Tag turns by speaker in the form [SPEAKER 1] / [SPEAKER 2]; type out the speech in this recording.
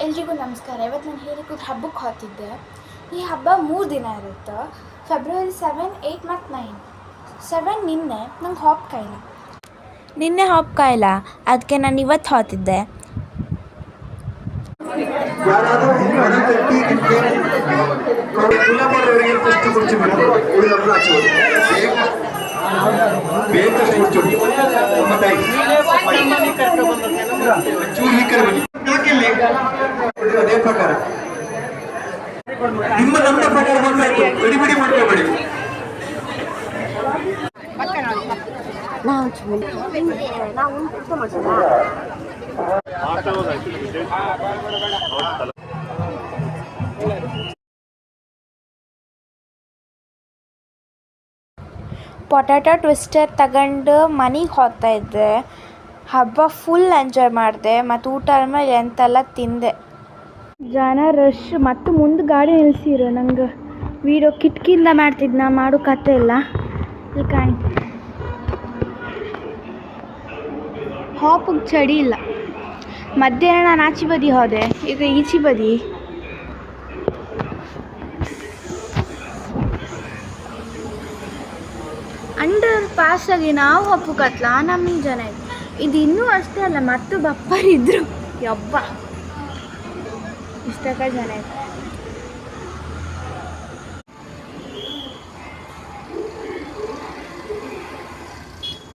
[SPEAKER 1] ಎಲ್ರಿಗೂ ನಮಸ್ಕಾರ. ಇವತ್ತು ನಾನು ಹೇಳಿಕೊಟ್ಟು ಹಬ್ಬಕ್ಕೆ ಹೋಗ್ತಿದ್ದೆ. ಈ ಹಬ್ಬ 3 ದಿನ ಇರುತ್ತೆ. ಫೆಬ್ರವರಿ 7, 8 ಮತ್ತು 9. 7 ನಿನ್ನೆ ನಂಗೆ ಹಾಪ್ ಕಾಯಿಲ್ಲ.
[SPEAKER 2] ನಿನ್ನೆ ಹಾಪ್ ಕಾಯಿಲ್ಲ, ಅದಕ್ಕೆ ನಾನು ಇವತ್ತು ಹೋಗ್ತಿದ್ದೆ.
[SPEAKER 3] ಅದೇ ಪ್ರಕಾರ ನಿಮ್ಮ ನಮ್ಮ ಪ್ರಕಾರ ಬಂದಾಯ್ತು. ಬಿಡಿ ಮಾಡ್ಕೋಬೇಡಿ.
[SPEAKER 2] ಪೊಟ್ಯಾಟೊ ಟ್ವಿಸ್ಟರ್ ತಗೊಂಡು ಮನೆಗೆ ಹೋಗ್ತಾ ಇದ್ದೆ. ಹಬ್ಬ ಫುಲ್ ಎಂಜಾಯ್ ಮಾಡಿದೆ ಮತ್ತು ಊಟ ಆದಮೇಲೆ ಎಂತೆಲ್ಲ ತಿಂದೆ. ಜನ ರಶ್ ಮತ್ತು ಮುಂದೆ ಗಾಡಿ ನಿಲ್ಸಿರು. ನಂಗೆ ವೀಡಿಯೋ ಕಿಟಕಿಯಿಂದ ಮಾಡ್ತಿದ್ದು, ನಾ ಮಾಡೋ ಕತೆ ಇಲ್ಲ. ಇಲ್ಲಿ ಕಾಣ್ ಹಾಪಿಗೆ ಚಳಿ ಇಲ್ಲ. ಮಧ್ಯಾಹ್ನ ನಾನು ಆಚೆ ಬದಿ ಹೋದೆ, ಈಗ ಈಚೆ ಬದಿ. ಅಂಡರ್ ಪಾಸಾಗಿ ನಾವು ಹಪ್ಪುಕತ್ಲ ನಮಗೆ ಜನ ಇತ್ತು. ಇದು ಇನ್ನೂ ಅಷ್ಟೇ ಅಲ್ಲ, ಮತ್ತು ಬಪ್ಪರಿದ್ರು. ಯಬ್ಬ ಇಷ್ಟಕ್ಕ ಜನ ಇತ್ತು.